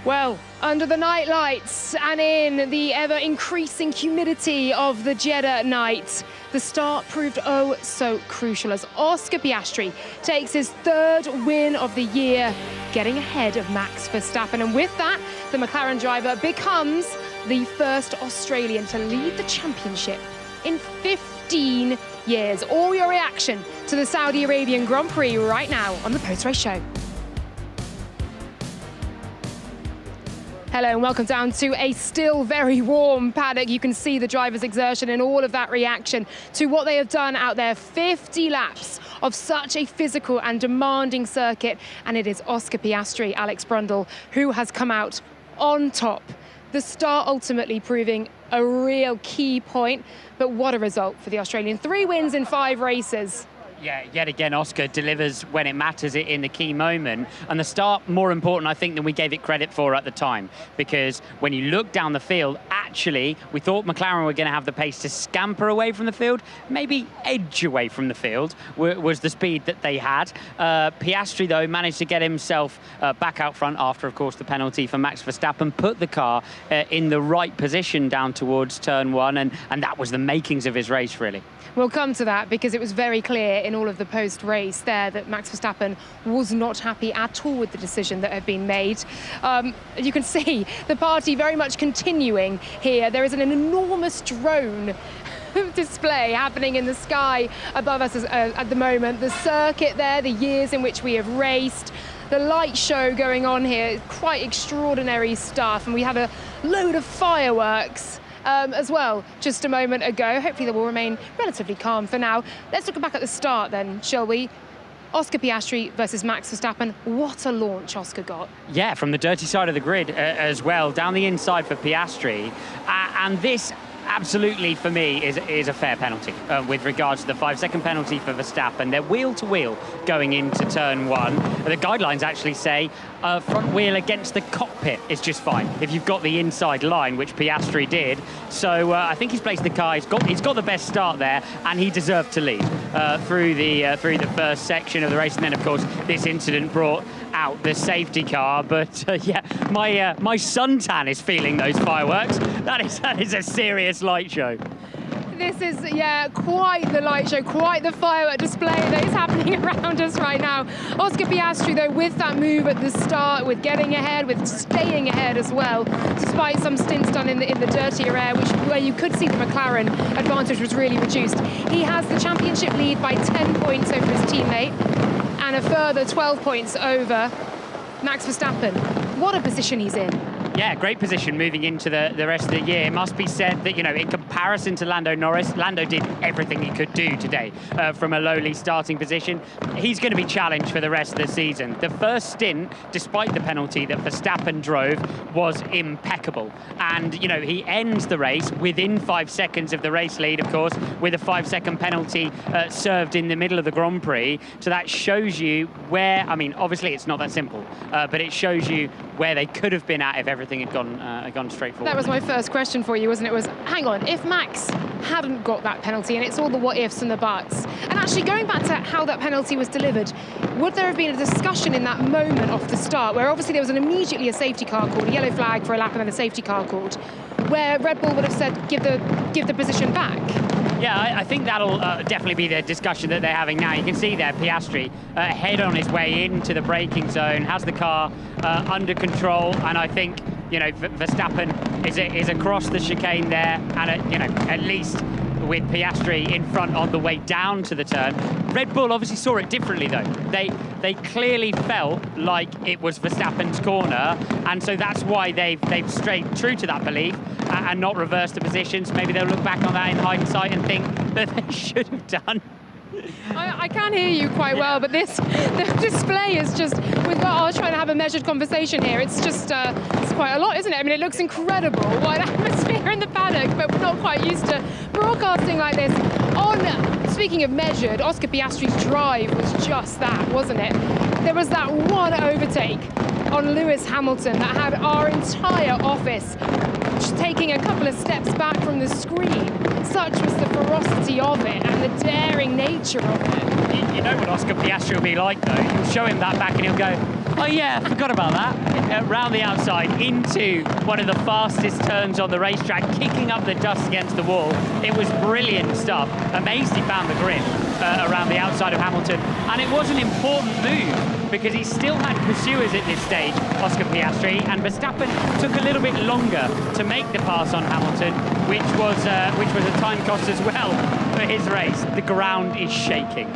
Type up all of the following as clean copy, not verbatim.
Well, under the night lights and in the ever-increasing humidity of the Jeddah night, the start proved oh so crucial as Oscar Piastri takes his third win of the year, getting ahead of Max Verstappen. And with that, the McLaren driver becomes the first Australian to lead the championship in 15 years. All your reaction to the Saudi Arabian Grand Prix right now on the Post Race Show. Hello and welcome down to a still very warm paddock. You can see the driver's exertion and all of that reaction to what they have done out there. 50 laps of such a physical and demanding circuit. And it is Oscar Piastri, Alex Brundle, who has come out on top. The start ultimately proving a real key point. But what a result for the Australian. 3 wins in 5 races. Yeah, yet again, Oscar delivers when it matters in the key moment. And the start, more important, I think, than we gave it credit for at the time. Because when you look down the field, actually, we thought McLaren were going to have the pace to scamper away from the field, maybe edge away from the field, was the speed that they had. Piastri, though, managed to get himself back out front after, of course, the penalty for Max Verstappen, put the car in the right position down towards turn 1, and that was the makings of his race, really. We'll come to that because it was very clear in all of the post-race there that Max Verstappen was not happy at all with the decision that had been made. You can see the party very much continuing here. There is an enormous drone display happening in the sky above us at the moment. The circuit there, the years in which we have raced, the light show going on here, quite extraordinary stuff. And we have a load of fireworks as well just a moment ago. Hopefully they will remain relatively calm for now. Let's look back at the start then, shall we? Oscar Piastri versus Max Verstappen. What a launch Oscar got. Yeah, from the dirty side of the grid as well, down the inside for Piastri. And this absolutely, for me, is a fair penalty with regards to the 5-second penalty for Verstappen. They're wheel-to-wheel going into turn 1. The guidelines actually say front wheel against the cockpit is just fine if you've got the inside line, which Piastri did. So I think he's placed the car. He's got the best start there, and he deserved to lead through the first section of the race. And then, of course, this incident brought out the safety car. But yeah, my suntan is feeling those fireworks. That is a serious light show. This is, yeah, quite the light show, quite the firework display that is happening around us right now. Oscar Piastri, though, with that move at the start, with getting ahead, with staying ahead as well, despite some stints done in the dirtier air, where you could see the McLaren advantage was really reduced. He has the championship lead by 10 points over his teammate and a further 12 points over Max Verstappen. What a position he's in. Yeah, great position moving into the rest of the year. It must be said that, you know, in comparison to Lando Norris, Lando did everything he could do today from a lowly starting position. He's going to be challenged for the rest of the season. The first stint, despite the penalty that Verstappen drove, was impeccable. And, you know, he ends the race within 5 seconds of the race lead, of course, with a 5-second penalty served in the middle of the Grand Prix. So that shows you where, I mean, obviously it's not that simple, but it shows you where they could have been at if everything had gone straight forward. That was my first question for you, wasn't it? Was, hang on, if Max hadn't got that penalty, and it's all the what-ifs and the buts, and actually going back to how that penalty was delivered, would there have been a discussion in that moment off the start, where obviously there was immediately a safety car called, a yellow flag for a lap and then a safety car called, where Red Bull would have said, give the position back? Yeah, I think that'll definitely be the discussion that they're having now. You can see there Piastri head on his way into the braking zone, has the car under control, and I think, you know, Verstappen is across the chicane there, and you know, at least with Piastri in front on the way down to the turn. Red Bull obviously saw it differently, though. They clearly felt like it was Verstappen's corner, and so that's why they've stayed true to that belief and not reversed the positions. Maybe they'll look back on that in hindsight and think that they should have done. I can hear you quite well, but the display is just, we've got, I was trying to have a measured conversation here. It's just, it's quite a lot, isn't it? I mean, it looks incredible. What an atmosphere in the paddock, but we're not quite used to broadcasting like this. Speaking of measured, Oscar Piastri's drive was just that, wasn't it? There was that one overtake on Lewis Hamilton that had our entire office taking a couple of steps back from the screen. Such was the ferocity of it and the daring nature of it. You know what Oscar Piastri will be like, though. You'll show him that back and he'll go, Oh yeah, forgot about that. Round the outside into one of the fastest turns on the racetrack, kicking up the dust against the wall. It was brilliant stuff. Amazed he found the grip around the outside of Hamilton. And it was an important move because he still had pursuers at this stage, Oscar Piastri, and Verstappen took a little bit longer to make the pass on Hamilton, which was a time cost as well for his race. The ground is shaking.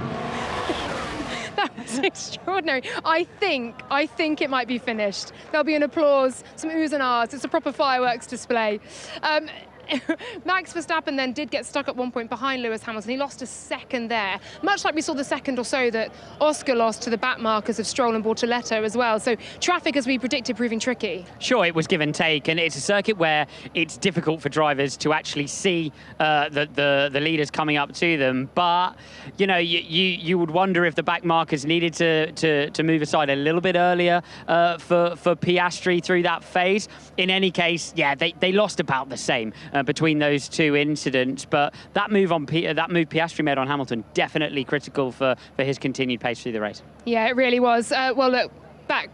That was extraordinary. I think it might be finished. There'll be an applause, some oohs and ahs. It's a proper fireworks display. Max Verstappen then did get stuck at one point behind Lewis Hamilton. He lost a second there, much like we saw the second or so that Oscar lost to the back markers of Stroll and Bortoletto as well. So traffic, as we predicted, proving tricky. Sure, it was give and take, and it's a circuit where it's difficult for drivers to actually see the leaders coming up to them. But you know, you would wonder if the back markers needed to move aside a little bit earlier for Piastri through that phase. In any case, yeah, they lost about the same between those two incidents, but that move Piastri made on Hamilton, definitely critical for his continued pace through the race. Yeah, it really was. Well, look,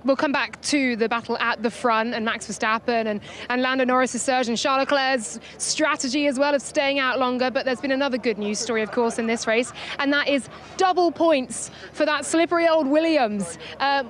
we'll come back to the battle at the front and Max Verstappen and Lando Norris's surge and Charles Leclerc's strategy as well of staying out longer. But there's been another good news story, of course, in this race, and that is double points for that slippery old Williams.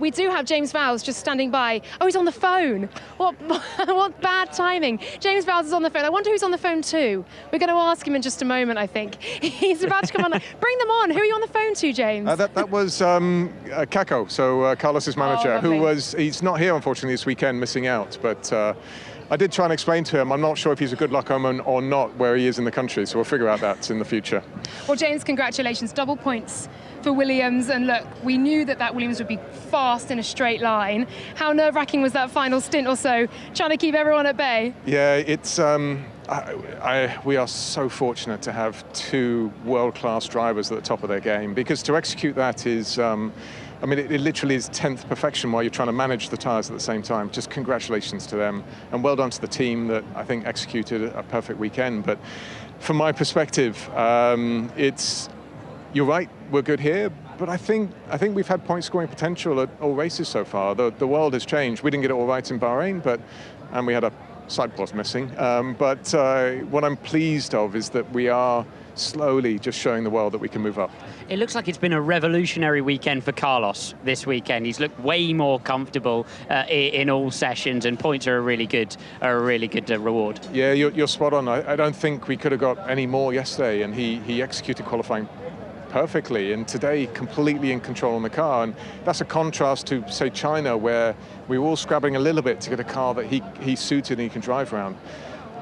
We do have James Vowles just standing by. Oh, he's on the phone. What bad timing. James Vowles is on the phone. I wonder who's on the phone too. We're going to ask him in just a moment, I think. He's about to come on. Bring them on. Who are you on the phone to, James? That was Kako, so Carlos's manager. He's not here, unfortunately, this weekend, missing out. But I did try and explain to him, I'm not sure if he's a good luck omen or not where he is in the country, so we'll figure out that in the future. Well, James, congratulations. Double points for Williams. And look, we knew that Williams would be fast in a straight line. How nerve-wracking was that final stint or so, trying to keep everyone at bay? Yeah, it's... we are so fortunate to have two world-class drivers at the top of their game, because to execute that is... I mean, it literally is 10th perfection while you're trying to manage the tyres at the same time. Just congratulations to them, and well done to the team that I think executed a perfect weekend. But from my perspective, you're right, we're good here, but I think we've had point scoring potential at all races so far. The world has changed. We didn't get it all right in Bahrain, and we had a side pause missing. But what I'm pleased of is that we are slowly just showing the world that we can move up. It looks like it's been a revolutionary weekend for Carlos this weekend. He's looked way more comfortable in all sessions, and points are a really good reward. Yeah, you're spot on. I don't think we could have got any more yesterday, and he executed qualifying perfectly, and today completely in control on the car. And that's a contrast to, say, China, where we were all scrabbling a little bit to get a car that he suited and he can drive around.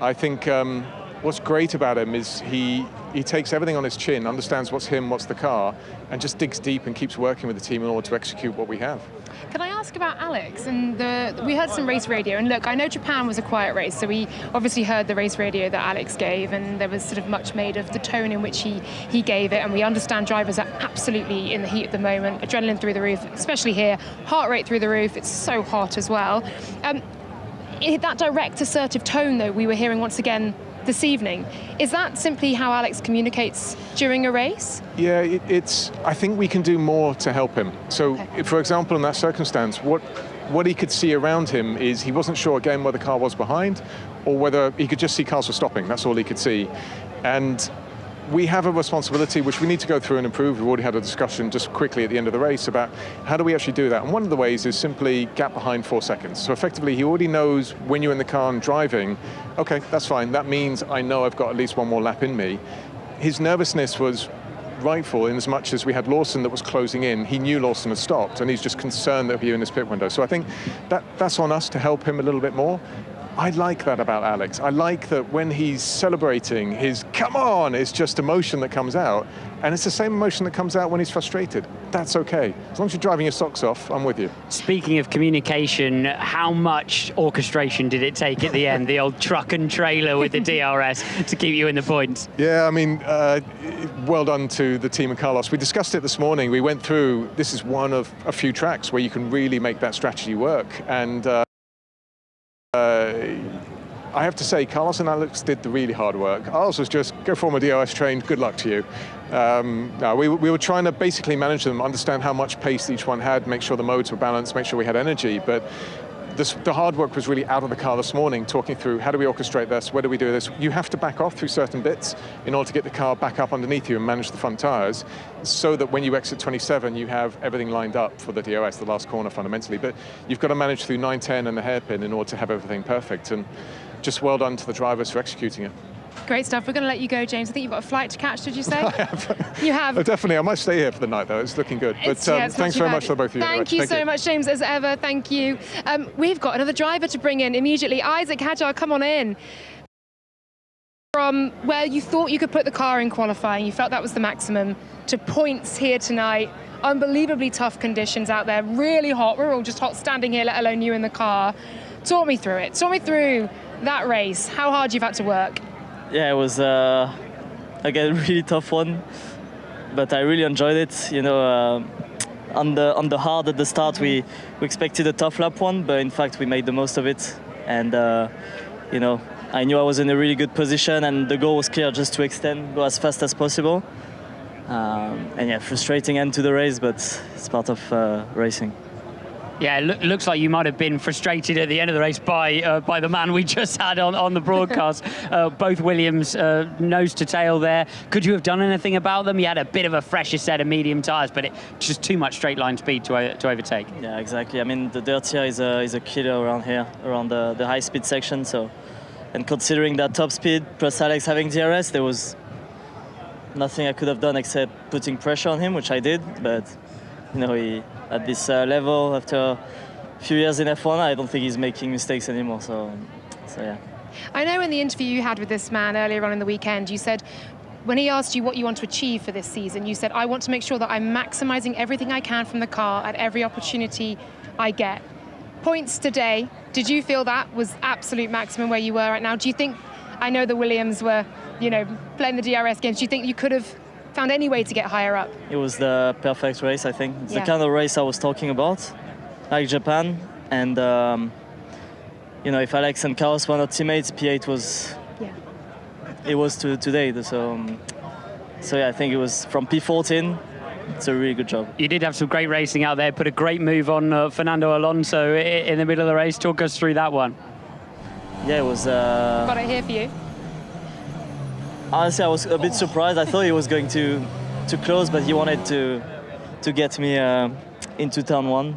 I think what's great about him is he takes everything on his chin, understands what's him, what's the car, and just digs deep and keeps working with the team in order to execute what we have. Can I ask about Alex? And we heard some race radio, and look, I know Japan was a quiet race, so we obviously heard the race radio that Alex gave, and there was sort of much made of the tone in which he gave it, and we understand drivers are absolutely in the heat at the moment, adrenaline through the roof, especially here, heart rate through the roof, it's so hot as well. That direct, assertive tone, though, we were hearing once again this evening. Is that simply how Alex communicates during a race? Yeah, I think we can do more to help him. So, okay. For example, in that circumstance, what he could see around him is he wasn't sure again whether the car was behind or whether he could just see cars were stopping. That's all he could see. And we have a responsibility which we need to go through and improve. We've already had a discussion just quickly at the end of the race about how do we actually do that. And one of the ways is simply gap behind 4 seconds. So effectively, he already knows when you're in the car and driving, okay, that's fine. That means I know I've got at least one more lap in me. His nervousness was rightful in as much as we had Lawson that was closing in. He knew Lawson had stopped, and he's just concerned that he'll be in his pit window. So I think that's on us to help him a little bit more. I like that about Alex. I like that when he's celebrating, his come on is just emotion that comes out, and it's the same emotion that comes out when he's frustrated. That's okay. As long as you're driving your socks off, I'm with you. Speaking of communication, how much orchestration did it take at the end, the old truck and trailer with the DRS to keep you in the points? Yeah, I mean, well done to the team and Carlos. We discussed it this morning. We went through, this is one of a few tracks where you can really make that strategy work. And I have to say, Carlos and Alex did the really hard work. Ours was just go form a DRS train, good luck to you. No, we were trying to basically manage them, understand how much pace each one had, make sure the modes were balanced, make sure we had energy. But the hard work was really out of the car this morning, talking through how do we orchestrate this, where do we do this. You have to back off through certain bits in order to get the car back up underneath you and manage the front tires, so that when you exit 27, you have everything lined up for the DRS, the last corner fundamentally. But you've got to manage through 9, 10 and the hairpin in order to have everything perfect. And just well done to the drivers for executing it. Great stuff. We're going to let you go, James. I think you've got a flight to catch, did you say? I have. You have? Oh, definitely. I might stay here for the night, though. It's looking good. But thanks very much to both of you. Thank you so much, James, as ever. Thank you. We've got another driver to bring in immediately. Isaac Hajar, come on in. From where you thought you could put the car in qualifying, you felt that was the maximum, to points here tonight. Unbelievably tough conditions out there. Really hot. We're all just hot standing here, let alone you in the car. Talk me through it. Talk me through that race. How hard you've had to work. Yeah, it was again a really tough one, but I really enjoyed it. You know, on the hard at the start, we expected a tough lap one, but in fact we made the most of it. And you know, I knew I was in a really good position, and the goal was clear, just to extend, go as fast as possible. And yeah, frustrating end to the race, but it's part of racing. Yeah, looks like you might have been frustrated at the end of the race by the man we just had on the broadcast. Both Williams nose to tail there. Could you have done anything about them? You had a bit of a fresher set of medium tyres, but just too much straight line speed to overtake. Yeah, exactly. I mean, the dirt here is a killer around here, around the high speed section. So, and considering that top speed plus Alex having DRS, there was nothing I could have done except putting pressure on him, which I did. But you know, he, at this level, after a few years in F1, I don't think he's making mistakes anymore. So yeah. I know in the interview you had with this man earlier on in the weekend, you said, when he asked you what you want to achieve for this season, you said, I want to make sure that I'm maximising everything I can from the car at every opportunity I get. Points today, did you feel that was absolute maximum where you were right now? Do you think, I know the Williams were, you know, playing the DRS games, do you think you could have found any way to get higher up? It was the perfect race, I think. It's the kind of race I was talking about, like Japan. And, you know, if Alex and Carlos were not teammates, P8 was... Yeah. It was today. So yeah, I think it was from P14. It's a really good job. You did have some great racing out there. Put a great move on Fernando Alonso in the middle of the race. Talk us through that one. Yeah, it was... Got it here for you. Honestly, I was a bit surprised. I thought he was going to close, but he wanted to get me into turn one.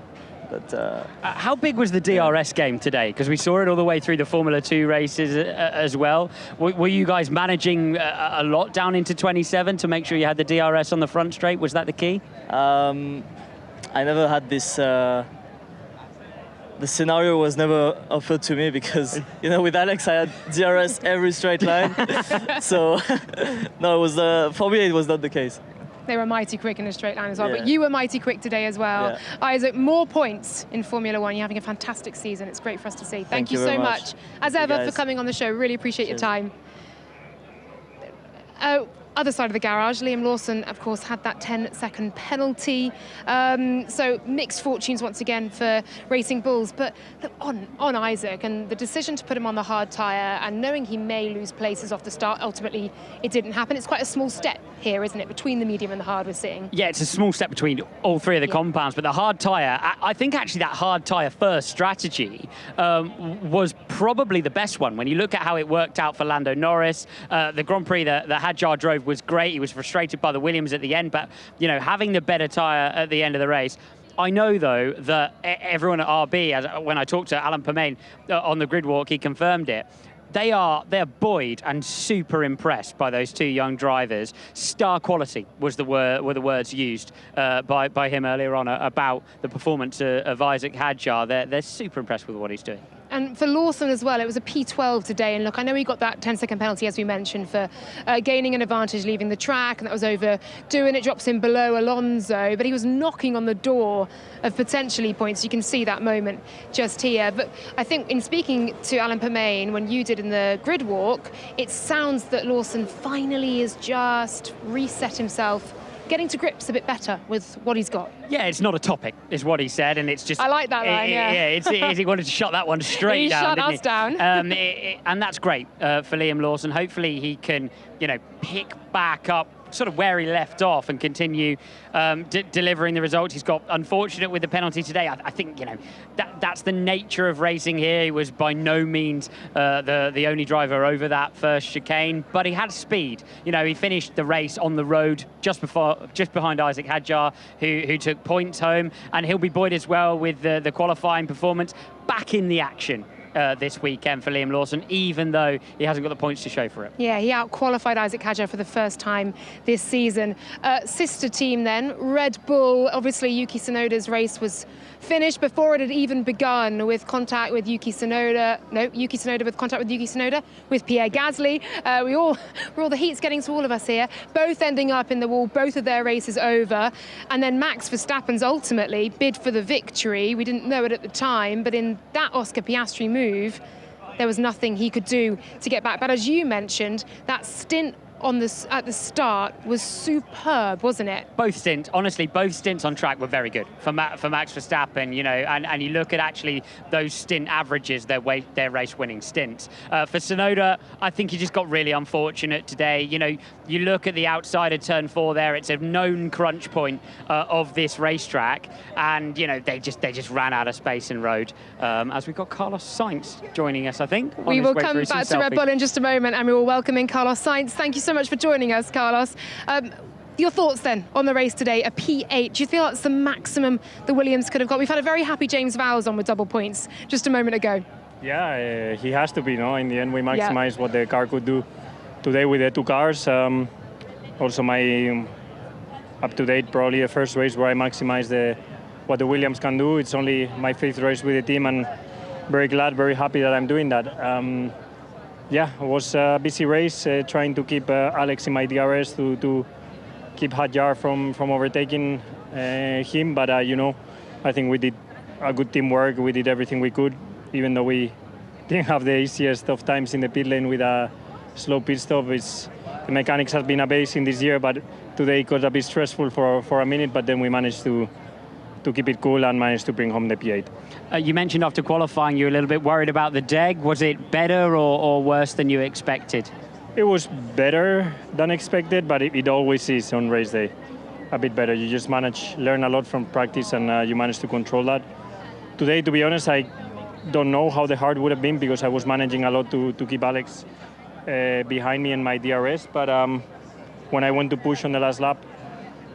But how big was the DRS game today? Because we saw it all the way through the Formula 2 races as well. Were you guys managing a lot down into 27 to make sure you had the DRS on the front straight? Was that the key? I never had this... The scenario was never offered to me because, you know, with Alex I had DRS every straight line. So, no, it was for me it was not the case. They were mighty quick in a straight line as well, Yeah. but you were mighty quick today as well. Yeah. Isaac, more points in Formula One. You're having a fantastic season. It's great for us to see. Thank you so very much. As Thank you, ever, for guys. coming on the show. Really appreciate Cheers. your time. Other side of the garage, Liam Lawson, of course, had that 10-second penalty. So mixed fortunes once again for Racing Bulls. But look, on Isaac and the decision to put him on the hard tyre and knowing he may lose places off the start, ultimately it didn't happen. It's quite a small step here, isn't it, between the medium and the hard we're seeing? Yeah, it's a small step between all three of the compounds, but the hard tyre, I think actually that hard tyre first strategy was probably the best one. When you look at how it worked out for Lando Norris, the Grand Prix that Hajar drove was great. He was frustrated by the Williams at the end, but you know, having the better tyre at the end of the race. I know though that everyone at RB, when I talked to Alan Permain on the grid walk, he confirmed it. They're buoyed and super impressed by those two young drivers. Star quality were the words used by him earlier on about the performance of Isaac Hajar. They're super impressed with what he's doing. And for Lawson as well, it was a P12 today. And look, I know he got that 10-second penalty, as we mentioned, for gaining an advantage leaving the track. And that was overdoing it, drops him below Alonso. But he was knocking on the door of potentially points. You can see that moment just here. But I think in speaking to Alan Permain, when you did in the grid walk, it sounds that Lawson finally has just reset himself getting to grips a bit better with what he's got. Yeah, it's not a topic, is what he said, and it's just... I like that line, yeah. He wanted to shut that one straight he down, shut us down. And that's great for Liam Lawson. Hopefully he can, pick back up sort of where he left off and continue delivering the results. He's got unfortunate with the penalty today. I think, that's the nature of racing here. He was by no means the only driver over that first chicane, but he had speed. He finished the race on the road just behind Isaac Hajar, who took points home, and he'll be buoyed as well with the qualifying performance. Back in the action this weekend for Liam Lawson, even though he hasn't got the points to show for it. Yeah, he out-qualified Isaac Hajar for the first time this season. Sister team then, Red Bull. Obviously, Yuki Tsunoda's race was finished before it had even begun with contact with Yuki Tsunoda. No, Yuki Tsunoda with contact with Yuki Tsunoda, with Pierre Gasly. The heat's getting to all of us here. Both ending up in the wall, both of their races over. And then Max Verstappen's ultimately bid for the victory. We didn't know it at the time, but in that Oscar Piastri move, there was nothing he could do to get back. But as you mentioned, that stint at the start was superb, wasn't it? Both stints on track were very good for Max Verstappen, and you look at actually those stint averages, their race winning stints. For Tsunoda, I think he just got really unfortunate today. You look at the outside of turn 4 there, it's a known crunch point of this racetrack, and they just ran out of space in road. As we've got Carlos Sainz joining us, I think. We will come back to Red Bull in just a moment, and we will welcome in Carlos Sainz. Thank you so much for joining us, Carlos. Your thoughts then on the race today, a P8. Do you feel that's the maximum the Williams could have got? We've had a very happy James Vowles on with double points just a moment ago. Yeah, he has to be, no? In the end, we maximized what the car could do today with the two cars. Also, my up-to-date, probably the first race where I maximized what the Williams can do. It's only my 5th race with the team, and very glad, very happy that I'm doing that. Yeah, it was a busy race, trying to keep Alex in my DRS to keep Hajar from overtaking him. But, I think we did a good teamwork. We did everything we could, even though we didn't have the easiest of times in the pit lane with a slow pit stop. The mechanics has been amazing this year, but today it got a bit stressful for a minute, but then we managed to keep it cool and managed to bring home the P8. You mentioned after qualifying you were a little bit worried about the deg. Was it better or worse than you expected? It was better than expected, but it always is on race day. A bit better. You just learn a lot from practice, and you manage to control that. Today, to be honest, I don't know how the hard would have been because I was managing a lot to keep Alex behind me in my DRS. But when I went to push on the last lap,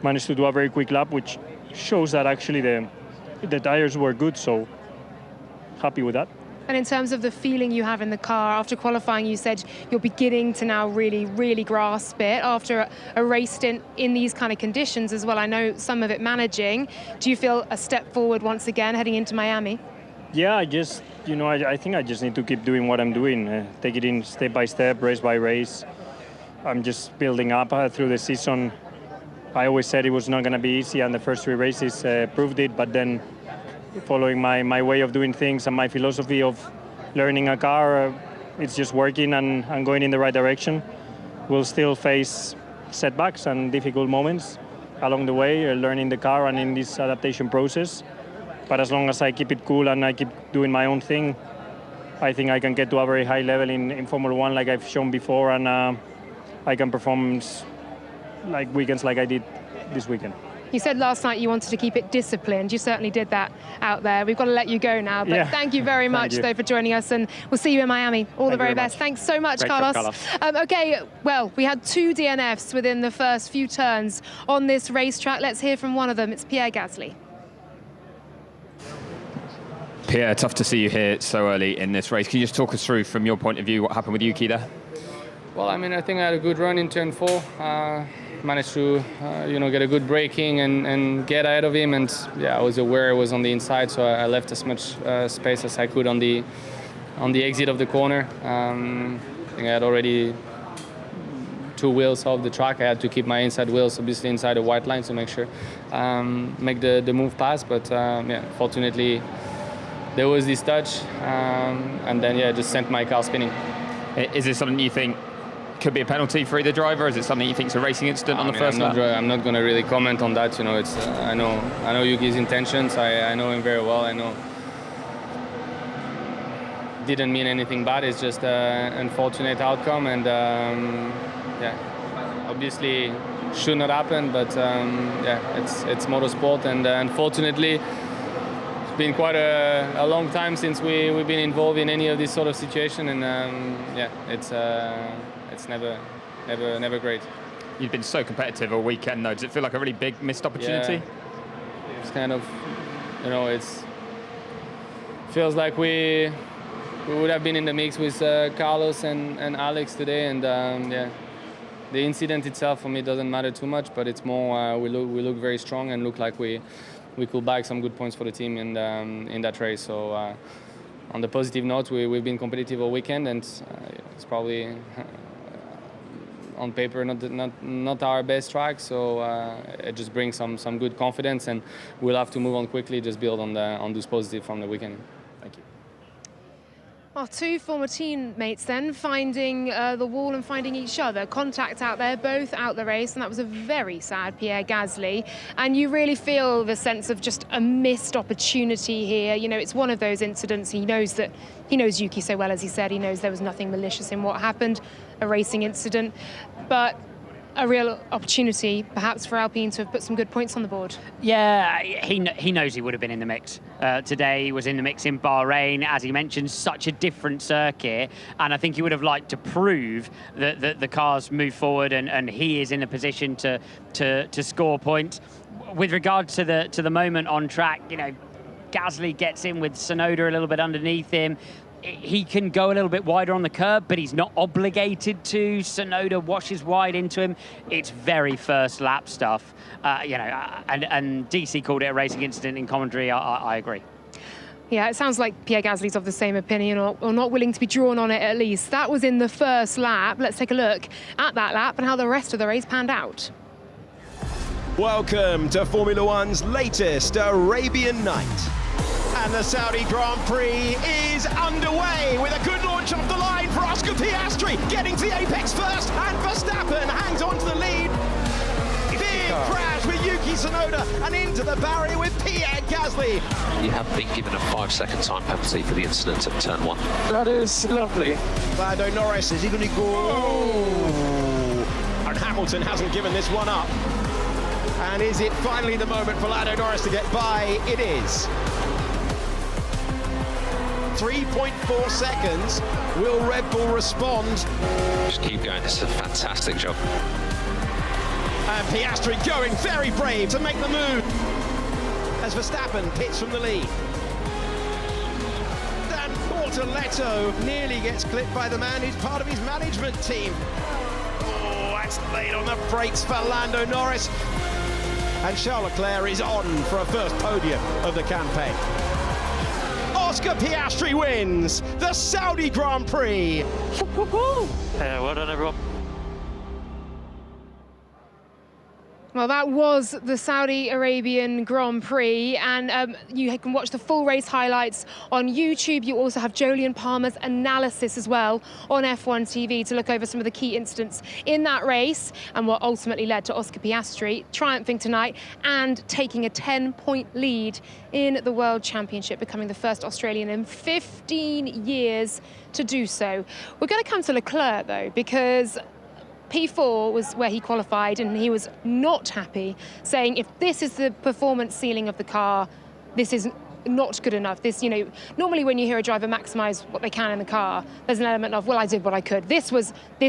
managed to do a very quick lap, which shows that actually the tires were good, so happy with that. And in terms of the feeling you have in the car, after qualifying you said you're beginning to now really, really grasp it after a race stint in these kind of conditions as well. I know some of it managing. Do you feel a step forward once again heading into Miami? Yeah, I think I just need to keep doing what I'm doing, take it in step by step, race by race. I'm just building up through the season. I always said it was not going to be easy, and the first 3 races proved it, but then following my way of doing things and my philosophy of learning a car, it's just working and going in the right direction. We'll still face setbacks and difficult moments along the way, learning the car and in this adaptation process. But as long as I keep it cool and I keep doing my own thing, I think I can get to a very high level in Formula 1 like I've shown before, and I can perform like weekends like I did this weekend. You said last night you wanted to keep it disciplined. You certainly did that out there. We've got to let you go now. But yeah. Thank you very much, though, for joining us. And we'll see you in Miami. All the very best. Thanks so much, Carlos. OK, well, we had 2 DNFs within the first few turns on this racetrack. Let's hear from one of them. It's Pierre Gasly. Pierre, tough to see you here so early in this race. Can you just talk us through, from your point of view, what happened with Yuki there? Well, I think I had a good run in turn 4. Managed to, get a good braking and get ahead of him. And yeah, I was aware it was on the inside, so I left as much space as I could on the exit of the corner. I think I had already 2 wheels off the track. I had to keep my inside wheels obviously inside the white line to make sure make the move pass. But fortunately, there was this touch, and then just sent my car spinning. Is this something you think could be a penalty for either driver? Is it something you think is a racing incident on the first lap? I'm not going to really comment on that. You know, it's I know Yuki's intentions. I know him very well. I know didn't mean anything bad. It's just an unfortunate outcome, and yeah, obviously should not happen. But yeah, it's motorsport, and unfortunately, it's been quite a long time since we've been involved in any of this sort of situation, and yeah, it's never great. You've been so competitive all weekend, though. Does it feel like a really big missed opportunity? Yeah. It's kind of, you know, feels like we would have been in the mix with Carlos and Alex today, and yeah, the incident itself for me doesn't matter too much, but it's more we look very strong and look like we could bag some good points for the team in that race. So on the positive note, we've been competitive all weekend, and it's probably on paper not our best track. So it just brings some good confidence, and we'll have to move on quickly, just build on those positives from the weekend. Thank you. Our two former teammates then finding the wall and finding each other. Contact out there, both out the race, and that was a very sad Pierre Gasly. And you really feel the sense of just a missed opportunity here. You know, it's one of those incidents. He knows Yuki so well, as he said. He knows there was nothing malicious in what happened, a racing incident. But a real opportunity, perhaps, for Alpine to have put some good points on the board. Yeah, he knows he would have been in the mix. Today he was in the mix in Bahrain, as he mentioned, such a different circuit, and I think he would have liked to prove that the cars move forward and he is in a position to score points. With regard to the moment on track, you know, Gasly gets in with Tsunoda a little bit underneath him. He can go a little bit wider on the curb, but he's not obligated to. Tsunoda washes wide into him. It's very first lap stuff, you know. And DC called it a racing incident in commentary. I agree. Yeah, it sounds like Pierre Gasly's of the same opinion, or not willing to be drawn on it at least. That was in the first lap. Let's take a look at that lap and how the rest of the race panned out. Welcome to Formula One's latest Arabian night. And the Saudi Grand Prix is underway with a good launch off the line for Oscar Piastri, getting to the apex first, and Verstappen hangs on to the lead. Big crash with Yuki Tsunoda and into the barrier with Pierre Gasly. You have been given a 5-second time penalty for the incident at turn 1. That is lovely. Lando Norris, is he going to go? Oh! And Hamilton hasn't given this one up. And is it finally the moment for Lando Norris to get by? It is. 3.4 seconds. Will Red Bull respond? Just keep going. This is a fantastic job. And Piastri going very brave to make the move as Verstappen pits from the lead. Dan Portoletto nearly gets clipped by the man who's part of his management team. Oh, that's laid on the brakes for Lando Norris. And Charles Leclerc is on for a first podium of the campaign. Oscar Piastri wins the Saudi Grand Prix. Well done, everyone. Well, that was the Saudi Arabian Grand Prix, and you can watch the full race highlights on YouTube. You also have Jolyon Palmer's analysis as well on F1 TV to look over some of the key incidents in that race and what ultimately led to Oscar Piastri triumphing tonight and taking a 10-point lead in the World Championship, becoming the first Australian in 15 years to do so. We're going to come to Leclerc, though, because P4 was where he qualified, and he was not happy, saying if this is the performance ceiling of the car, this is not good enough. This, you know, normally when you hear a driver maximize what they can in the car, there's an element of, well, I did what I could. This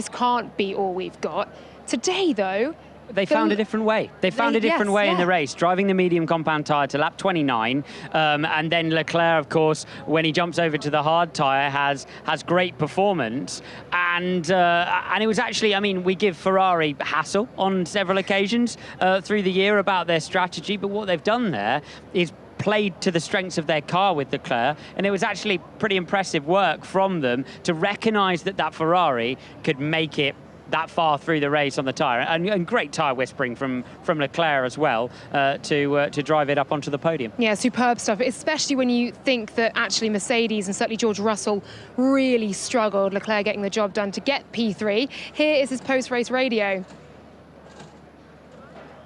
can't be all we've got. Today, though, They found a different way. They found a different way in the race, driving the medium compound tyre to lap 29. And then Leclerc, of course, when he jumps over to the hard tyre, has great performance. And it was actually, I mean, we give Ferrari hassle on several occasions through the year about their strategy. But what they've done there is played to the strengths of their car with Leclerc, and it was actually pretty impressive work from them to recognise that Ferrari could make it that far through the race on the tyre, and great tyre whispering from Leclerc as well to drive it up onto the podium. Yeah, superb stuff, especially when you think that actually Mercedes and certainly George Russell really struggled. Leclerc getting the job done to get P3. Here is his post-race radio.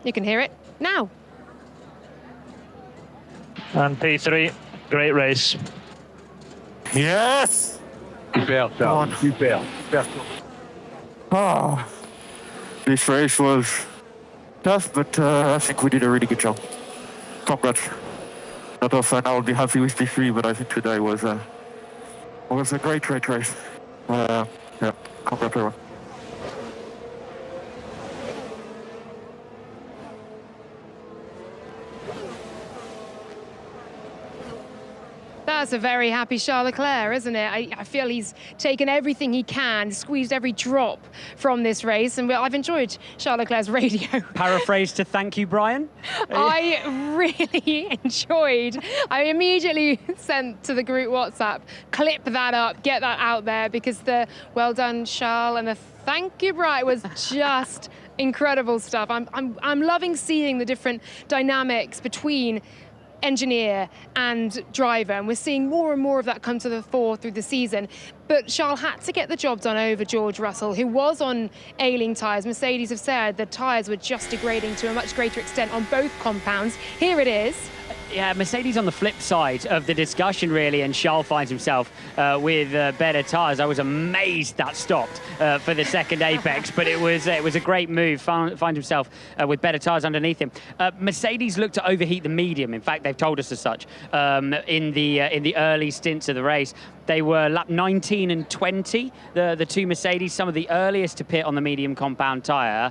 You can hear it now. And P3, great race. Yes! Super, Charles. Super. Oh, this race was tough, but I think we did a really good job. Congrats. Not often I will be happy with P3, but I think today was a great race. Yeah, congrats everyone. That's a very happy Charles Leclerc, isn't it? I feel he's taken everything he can, squeezed every drop from this race, and I've enjoyed Charles Leclerc's radio. Paraphrase to thank you, Brian? I really enjoyed. I immediately sent to the group WhatsApp, clip that up, get that out there, because the well done, Charles, and the thank you, Brian was just incredible stuff. I'm loving seeing the different dynamics between engineer and driver, and we're seeing more and more of that come to the fore through the season. But Charles had to get the job done over George Russell, who was on ailing tyres. Mercedes have said the tyres were just degrading to a much greater extent on both compounds. Here it is. Yeah, Mercedes on the flip side of the discussion, really, and Charles finds himself with better tyres. I was amazed that stopped for the second apex, but it was a great move. Find himself with better tyres underneath him. Mercedes looked to overheat the medium. In fact, they've told us as such in the early stints of the race. They were lap 19 and 20, the two Mercedes, some of the earliest to pit on the medium compound tyre,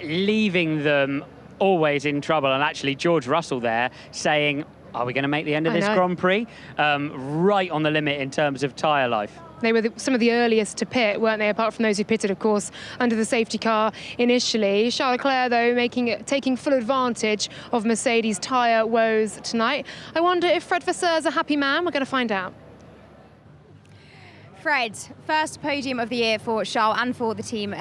leaving them always in trouble. And actually George Russell there saying, are we going to make the end of this Grand Prix? Right on the limit in terms of tyre life. They were some of the earliest to pit, weren't they, apart from those who pitted, of course, under the safety car initially. Charles Leclerc, though, taking full advantage of Mercedes' tyre woes tonight. I wonder if Fred Vasseur is a happy man. We're going to find out. Fred, first podium of the year for Charles and for the team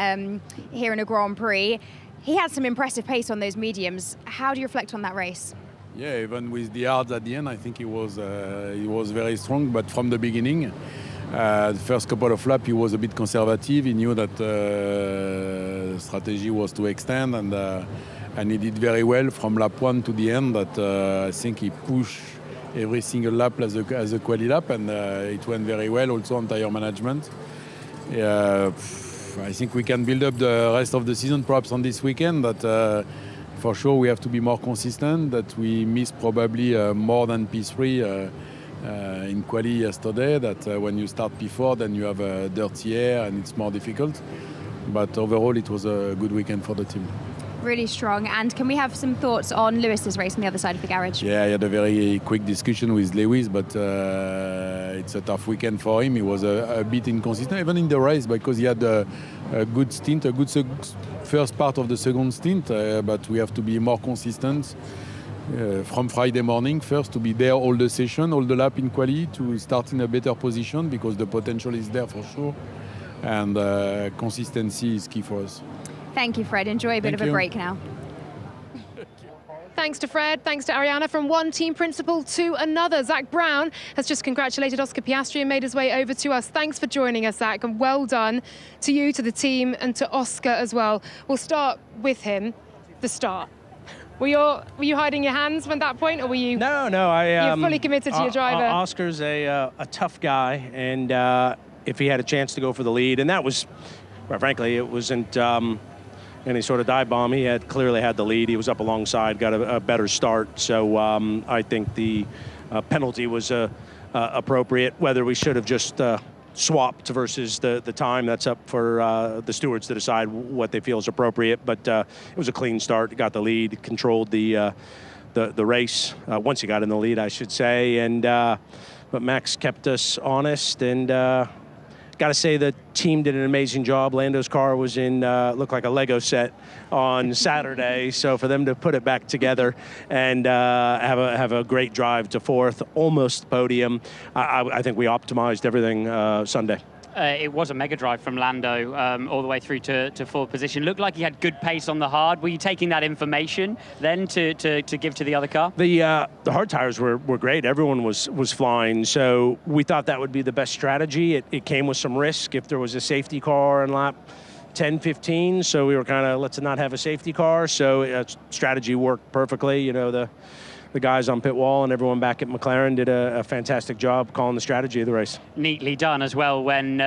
here in a Grand Prix. He had some impressive pace on those mediums. How do you reflect on that race? Yeah, even with the hards at the end, I think he was very strong. But from the beginning, the first couple of laps, he was a bit conservative. He knew that the strategy was to extend, and he did very well from lap 1 to the end. That I think he pushed every single lap as a quali lap, and it went very well also on tire management. I think we can build up the rest of the season perhaps on this weekend, but for sure we have to be more consistent, that we missed probably more than P3 in quali yesterday, that when you start P4 then you have dirty air and it's more difficult. But overall it was a good weekend for the team. Really strong. And can we have some thoughts on Lewis's race on the other side of the garage? Yeah, I had a very quick discussion with Lewis, but it's a tough weekend for him. He was a bit inconsistent, even in the race, because he had a good stint, a good first part of the second stint, but we have to be more consistent from Friday morning first, to be there all the session, all the lap in quali, to start in a better position, because the potential is there for sure, and consistency is key for us. Thank you, Fred. Enjoy a bit of a break now. Thanks to Fred, thanks to Ariana. From one team principal to another, Zak Brown has just congratulated Oscar Piastri and made his way over to us. Thanks for joining us, Zak, and well done to you, to the team, and to Oscar as well. We'll start with him, the start. Were you hiding your hands at that point, or were you? No. You're fully committed to your driver. Oscar's a tough guy, and if he had a chance to go for the lead, and that was, quite frankly, it wasn't any sort of dive bomb. He had clearly had the lead. He was up alongside, got a better start. So I think the penalty was appropriate. Whether we should have just swapped versus the time, that's up for the stewards to decide what they feel is appropriate. But it was a clean start. Got the lead, controlled the race once he got in the lead, I should say. And but Max kept us honest, and got to say the team did an amazing job. Lando's car was in looked like a Lego set on Saturday, so for them to put it back together and have a great drive to fourth, almost podium, I think we optimized everything Sunday. it was a mega drive from Lando all the way through to fourth position. Looked like he had good pace on the hard. Were you taking that information then to give to the other car? The hard tires were great. Everyone was flying, so we thought that would be the best strategy. It came with some risk if there was a safety car in lap 10, 15, so we were kind of, let's not have a safety car. So strategy worked perfectly. You know, the guys on pit wall and everyone back at McLaren did a fantastic job calling the strategy of the race. Neatly done as well when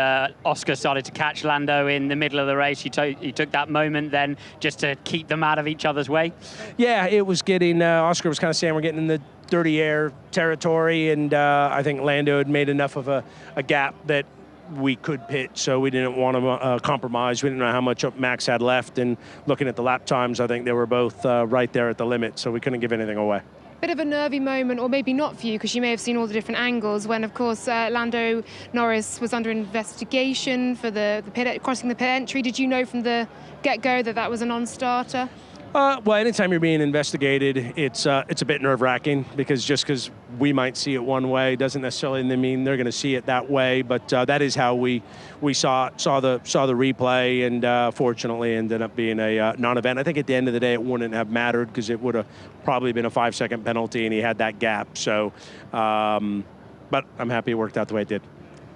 Oscar started to catch Lando in the middle of the race. You took that moment then just to keep them out of each other's way. Yeah, it was getting, Oscar was kind of saying we're getting in the dirty air territory, and I think Lando had made enough of a gap that we could pit, so we didn't want to compromise. We didn't know how much Max had left, and looking at the lap times, I think they were both right there at the limit, so we couldn't give anything away. Bit of a nervy moment, or maybe not for you, because you may have seen all the different angles when, of course, Lando Norris was under investigation for the crossing the pit entry. Did you know from the get-go that was a non-starter? Well, anytime you're being investigated, it's a bit nerve-wracking, because just because we might see it one way doesn't necessarily mean they're going to see it that way. But that is how we saw the replay, and fortunately ended up being a non-event. I think at the end of the day it wouldn't have mattered, because it would have probably been a 5-second penalty, and he had that gap. So, but I'm happy it worked out the way it did.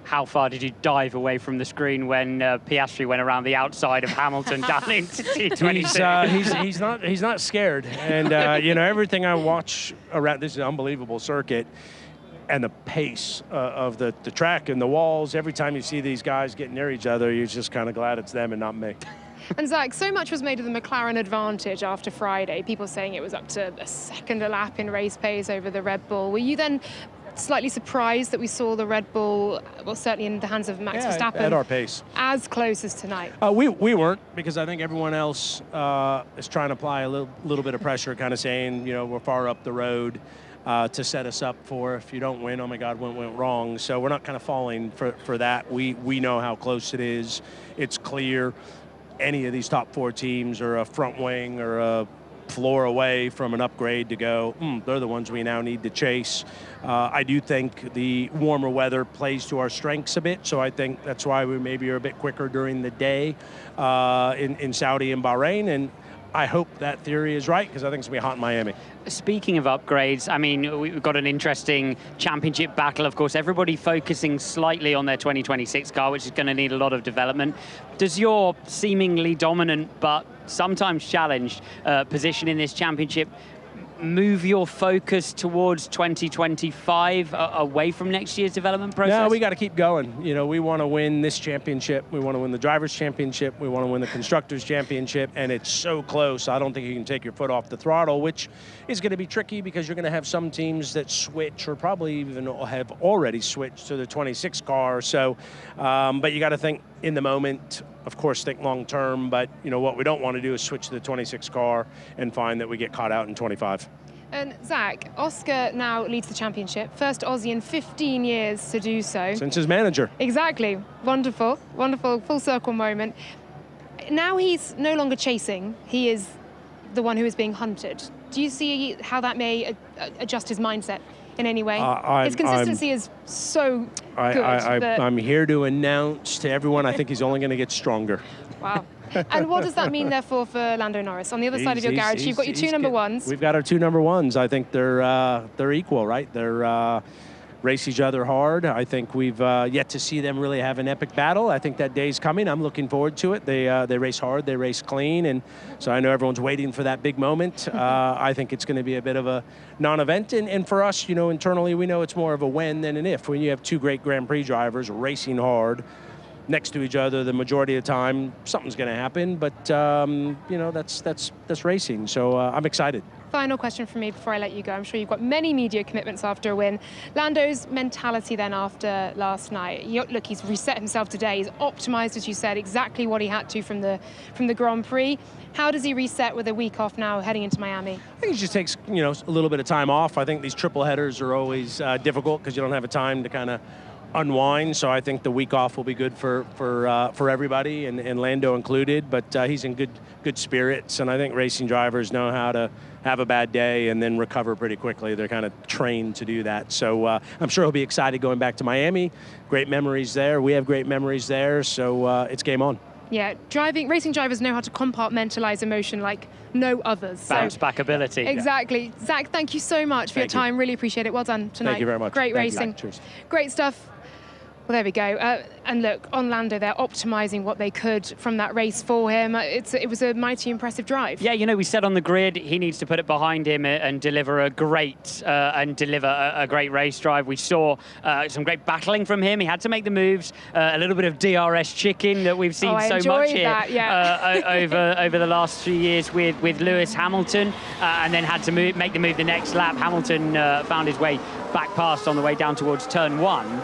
How far did you dive away from the screen when Piastri went around the outside of Hamilton down into T26? He's not scared, and you know, everything I watch around this is an unbelievable circuit, and the pace of the track and the walls. Every time you see these guys getting near each other, you're just kind of glad it's them and not me. And Zach, so much was made of the McLaren advantage after Friday. People saying it was up to a second a lap in race pace over the Red Bull. Were you then slightly surprised that we saw the Red Bull, well, certainly in the hands of Max Verstappen, at our pace, as close as tonight? We weren't, because I think everyone else is trying to apply a little bit of pressure, kind of saying, you know, we're far up the road to set us up for, if you don't win, oh my God, what went wrong? So we're not kind of falling for that. We know how close it is. It's clear any of these top 4 teams are a front wing or a floor away from an upgrade to go, they're the ones we now need to chase. I do think the warmer weather plays to our strengths a bit, so I think that's why we maybe are a bit quicker during the day in Saudi and Bahrain, and I hope that theory is right, because I think it's going to be hot in Miami. Speaking of upgrades, I mean, we've got an interesting championship battle, of course, everybody focusing slightly on their 2026 car, which is going to need a lot of development. Does your seemingly dominant but sometimes challenged position in this championship move your focus towards 2025 away from next year's development process? No, we got to keep going. You know, we want to win this championship. We want to win the Drivers' Championship. We want to win the Constructors' Championship, and it's so close. I don't think you can take your foot off the throttle, which is going to be tricky, because you're going to have some teams that switch, or probably even have already switched to the 26 car. So, but you got to think in the moment. Of course, think long term, but you know what we don't want to do is switch to the 26 car and find that we get caught out in 25. And Zach, Oscar now leads the championship. First Aussie in 15 years to do so. Since his manager. Exactly. Wonderful, wonderful full circle moment. Now he's no longer chasing. He is the one who is being hunted. Do you see how that may adjust his mindset in any way? His consistency is so good. I'm here to announce to everyone, I think he's only going to get stronger. Wow. And what does that mean, therefore, for Lando Norris? On the other side of your garage, you've got your 2 number 1s. We've got our 2 number 1s. I think they're equal, right? They're race each other hard. I think we've yet to see them really have an epic battle. I think that day's coming. I'm looking forward to it. They race hard, they race clean, and so I know everyone's waiting for that big moment. I think it's going to be a bit of a non-event, and for us, you know, internally, we know it's more of a when than an if. When you have 2 great Grand Prix drivers racing hard next to each other the majority of the time, something's going to happen, but you know, that's racing, so I'm excited. Final question from me before I let you go. I'm sure you've got many media commitments after a win. Lando's mentality then after last night. Look, he's reset himself today. He's optimised, as you said, exactly what he had to from the Grand Prix. How does he reset with a week off now heading into Miami? I think he just takes, you know, a little bit of time off. I think these triple headers are always difficult, because you don't have a time to kind of unwind, so I think the week off will be good for everybody, and Lando included. But he's in good spirits, and I think racing drivers know how have a bad day, and then recover pretty quickly. They're kind of trained to do that. So I'm sure he'll be excited going back to Miami. Great memories there. We have great memories there, so it's game on. Yeah, racing drivers know how to compartmentalize emotion like no others. Bounce back ability. Exactly. Yeah. Zach, thank you so much for your time. Really appreciate it. Well done tonight. Thank you very much. Great racing. Cheers. Great stuff. Well, there we go. And look, on Lando, they're optimising what they could from that race for him. It was a mighty impressive drive. Yeah, we said on the grid he needs to put it behind him and deliver a great race drive. We saw some great battling from him. He had to make the moves. A little bit of DRS chicken that we've seen so much here over the last few years with Lewis Hamilton, and then had to make the move the next lap. Hamilton found his way back past on the way down towards turn 1.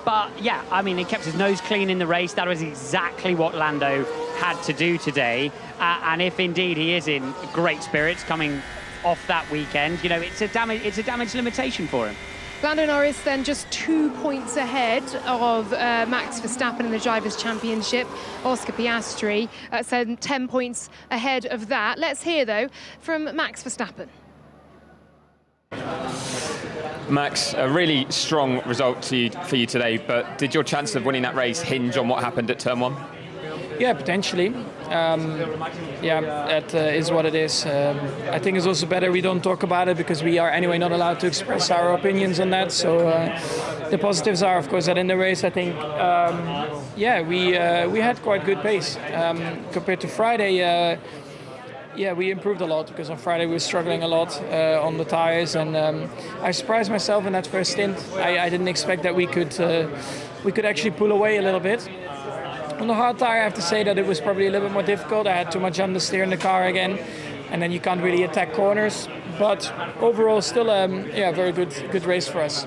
But yeah, I mean, he kept his nose clean in the race. That was exactly what Lando had to do today. And if indeed he is in great spirits coming off that weekend, it's a damage limitation for him. Lando Norris then just 2 points ahead of Max Verstappen in the Drivers' Championship. Oscar Piastri 10 points ahead of that. Let's hear, though, from Max Verstappen. Max, a really strong result for you today, but did your chances of winning that race hinge on what happened at turn 1? Yeah, potentially. That is what it is. I think it's also better we don't talk about it because we are anyway not allowed to express our opinions on that. So the positives are, of course, that in the race, I think, we had quite good pace compared to Friday. We improved a lot because on Friday we were struggling a lot on the tires, and I surprised myself in that first stint. I didn't expect that we could actually pull away a little bit. On the hard tire, I have to say that it was probably a little bit more difficult. I had too much understeer in the car again, and then you can't really attack corners. But overall, still a very good race for us.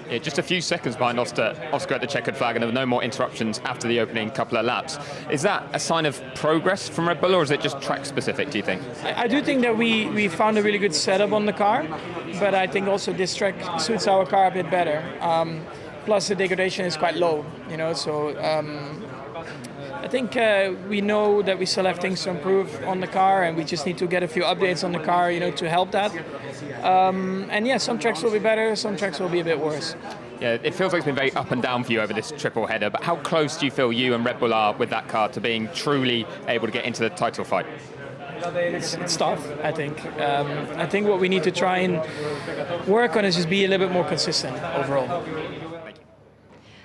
Yeah, just a few seconds behind Oscar at the checkered flag, and there were no more interruptions after the opening couple of laps. Is that a sign of progress from Red Bull, or is it just track specific, do you think? I do think that we found a really good setup on the car, but I think also this track suits our car a bit better. Plus the degradation is quite low, so I think we know that we still have things to improve on the car, and we just need to get a few updates on the car, to help that. Some tracks will be better, some tracks will be a bit worse. Yeah, it feels like it's been very up and down for you over this triple header, but how close do you feel you and Red Bull are with that car to being truly able to get into the title fight? It's tough, I think. I think what we need to try and work on is just be a little bit more consistent overall.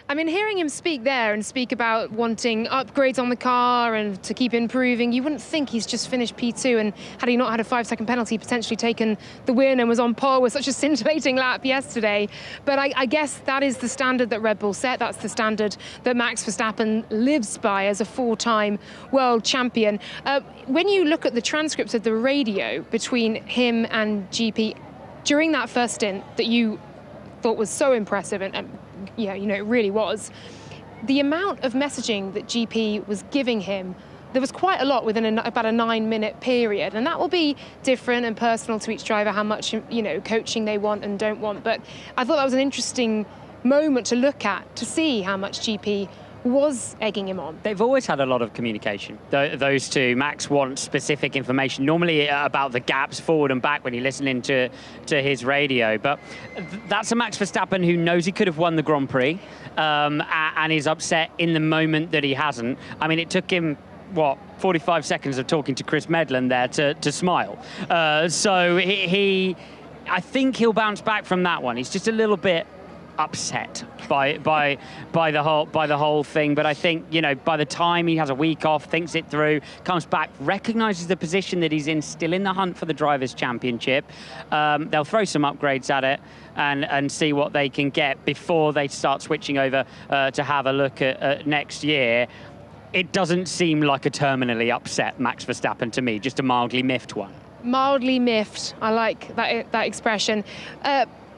I mean, hearing him speak there and speak about wanting upgrades on the car and to keep improving, you wouldn't think he's just finished P2, and had he not had a 5-second penalty, potentially taken the win and was on par with such a scintillating lap yesterday. But I guess that is the standard that Red Bull set. That's the standard that Max Verstappen lives by as a 4-time world champion. When you look at the transcripts of the radio between him and GP during that first stint that you thought was so impressive, and it really was. The amount of messaging that GP was giving him, there was quite a lot within about a 9-minute period, and that will be different and personal to each driver, how much coaching they want and don't want. But I thought that was an interesting moment to look at, to see how much GP was egging him on. They've always had a lot of communication, those two. Max wants specific information, normally about the gaps forward and back when you're listening to his radio. But that's a Max Verstappen who knows he could have won the Grand Prix and is upset in the moment that he hasn't. I mean, it took him 45 seconds of talking to Chris Medland there to smile. So I think he'll bounce back from that one. He's just a little bit upset by the whole thing, but I think by the time he has a week off, thinks it through, comes back, recognises the position that he's in, still in the hunt for the Drivers' Championship. They'll throw some upgrades at it and see what they can get before they start switching over to have a look at next year. It doesn't seem like a terminally upset Max Verstappen to me, just a mildly miffed one. Mildly miffed, I like that expression.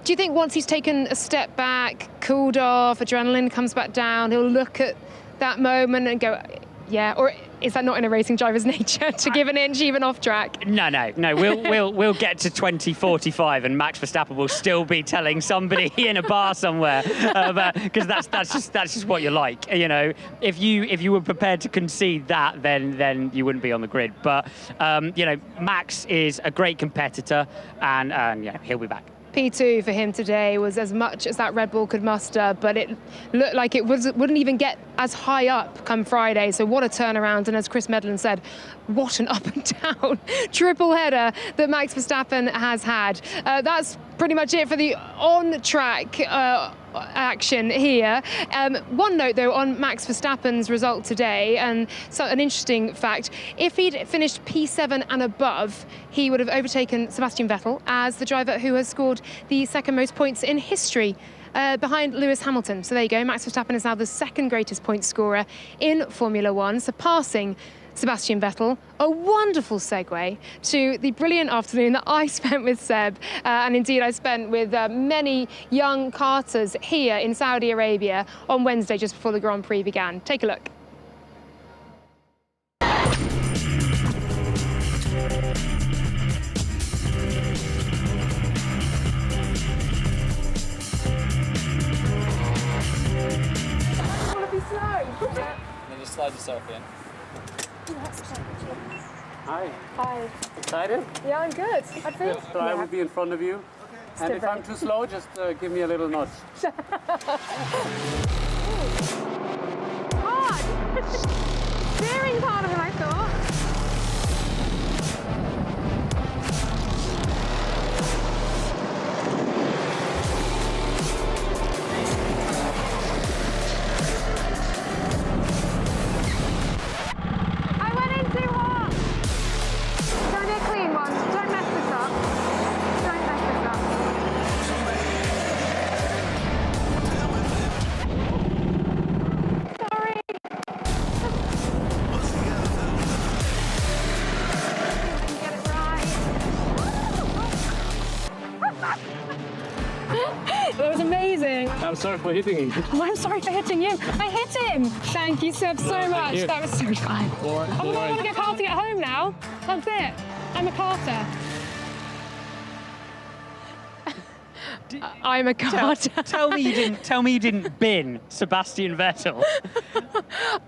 Do you think once he's taken a step back, cooled off, adrenaline comes back down, he'll look at that moment and go, yeah? Or is that not in a racing driver's nature to give an inch even off track? No. We'll get to 2045 and Max Verstappen will still be telling somebody in a bar somewhere, because that's just what you're like. You know, if you were prepared to concede that, then you wouldn't be on the grid. But you know, Max is a great competitor, and yeah, he'll be back. P2 for him today was as much as that Red Bull could muster, but it looked like it wouldn't even get as high up come Friday. So what a turnaround. And as Chris Medland said, what an up and down triple header that Max Verstappen has had. That's pretty much it for the on-track action here. One note though on Max Verstappen's result today, and so an interesting fact, if he'd finished P7 and above, he would have overtaken Sebastian Vettel as the driver who has scored the second most points in history, behind Lewis Hamilton. So there you go, Max Verstappen is now the second greatest point scorer in Formula One, surpassing Sebastian Vettel. A wonderful segue to the brilliant afternoon that I spent with Seb, and indeed I spent with many young karters here in Saudi Arabia on Wednesday just before the Grand Prix began. Take a look. Then just slide yourself in. Hi. Hi. Excited? Yeah, I'm good. I think. So I will be in front of you. And if I'm too slow, just give me a little nudge. Hard. Steering's harder than I thought. I'm sorry for hitting you. Oh, I'm sorry for hitting you. I hit him. Thank you, Seb, so much. That was so fun. I want to go karting at home now. That's it. I'm a karter. I'm a karter. Tell me you didn't bin Sebastian Vettel.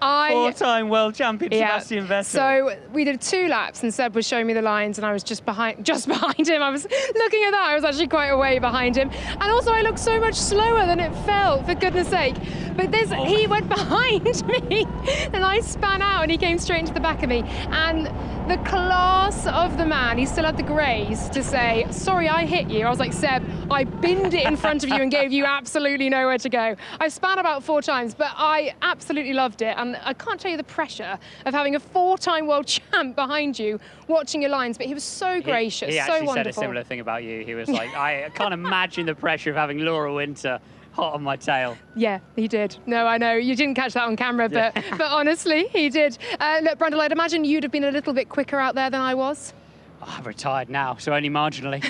Four-time world champion Sebastian Vettel. So we did 2 laps and Seb was showing me the lines and I was just behind him. I was looking at that. I was actually quite a way behind him. And also I looked so much slower than it felt, for goodness sake. But he went behind me and I span out and he came straight into the back of me. And the class of the man, he still had the grace to say, sorry, I hit you. I was like, Seb, I binned it in front of you and gave you absolutely nowhere to go. I span about 4 times, but I absolutely loved it. And I can't tell you the pressure of having a 4-time world champ behind you, watching your lines, but he was so gracious, he so actually wonderful. said a similar thing about you. He was like, I can't imagine the pressure of having Laura Winter hot on my tail. Yeah, he did. No, I know. You didn't catch that on camera, but honestly, he did. Look, Brundle, I'd imagine you'd have been a little bit quicker out there than I was. Oh, I'm retired now, so only marginally.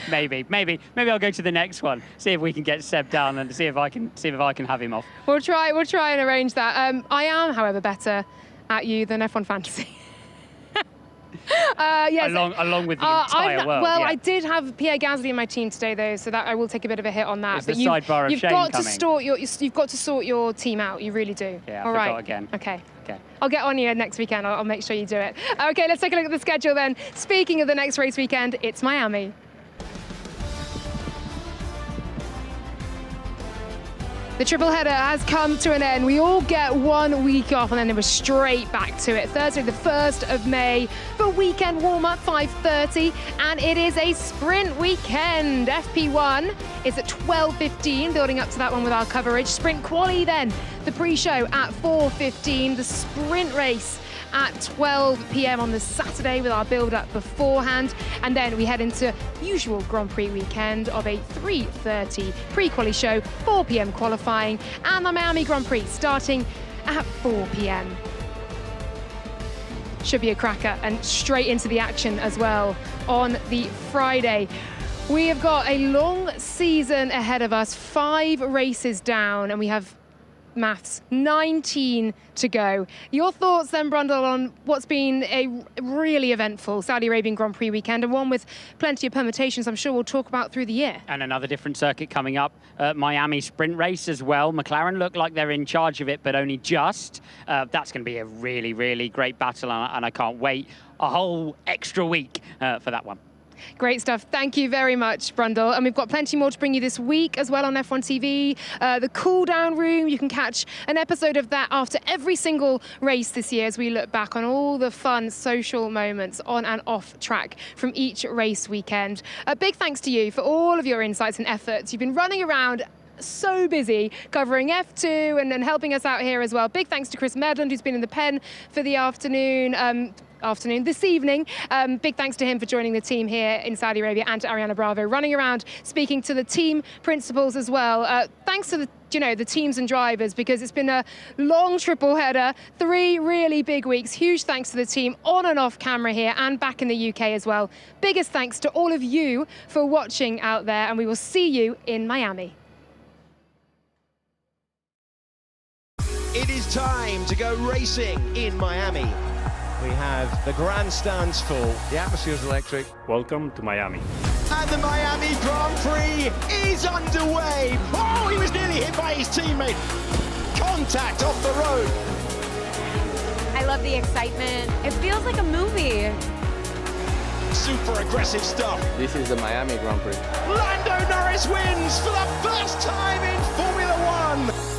Maybe I'll go to the next one. See if we can get Seb down and see if I can have him off. We'll try and arrange that. I am, however, better at you than F1 Fantasy. Yes. Along with the entire world. Well, yeah. I did have Pierre Gasly in my team today, though, so that I will take a bit of a hit on that. Is the sidebar of shame coming? You've got to sort your team out. You really do. Yeah, All I forgot right. again. Okay. Okay. I'll get on you next weekend. I'll make sure you do it. Okay, let's take a look at the schedule then. Speaking of the next race weekend, it's Miami. The triple header has come to an end. We all get 1 week off and then we're straight back to it. Thursday, the 1st of May for weekend warm-up, 5:30, and it is a sprint weekend. FP1 is at 12:15, building up to that one with our coverage. Sprint quali then, the pre-show at 4:15, the sprint race at 12 p.m. on the Saturday with our build-up beforehand. And then we head into usual Grand Prix weekend of a 3:30 pre-quali show, 4 p.m. qualifying, and the Miami Grand Prix starting at 4 p.m. Should be a cracker, and straight into the action as well on the Friday. We have got a long season ahead of us, 5 races down, and we have maths, 19 to go. Your thoughts then, Brundle, on what's been a really eventful Saudi Arabian Grand Prix weekend, and one with plenty of permutations I'm sure we'll talk about through the year. And another different circuit coming up, Miami sprint race as well. McLaren look like they're in charge of it, but only just. That's going to be a really, really great battle, and I can't wait a whole extra week for that one. Great stuff. Thank you very much, Brundle. And we've got plenty more to bring you this week as well on F1 TV. The Cool Down Room, you can catch an episode of that after every single race this year as we look back on all the fun social moments on and off track from each race weekend. A big thanks to you for all of your insights and efforts. You've been running around so busy covering F2 and helping us out here as well. Big thanks to Chris Medland, who's been in the pen for the this evening. Big thanks to him for joining the team here in Saudi Arabia, and to Ariana Bravo running around speaking to the team principals as well. Thanks to the teams and drivers, because it's been a long triple header, 3 really big weeks. Huge thanks to the team on and off camera here and back in the UK as well. Biggest thanks to all of you for watching out there, and we will see you in Miami. It is time to go racing in Miami. We have the grandstands full. The atmosphere's electric. Welcome to Miami. And the Miami Grand Prix is underway. Oh, he was nearly hit by his teammate. Contact off the road. I love the excitement. It feels like a movie. Super aggressive stuff. This is the Miami Grand Prix. Lando Norris wins for the first time in Formula One.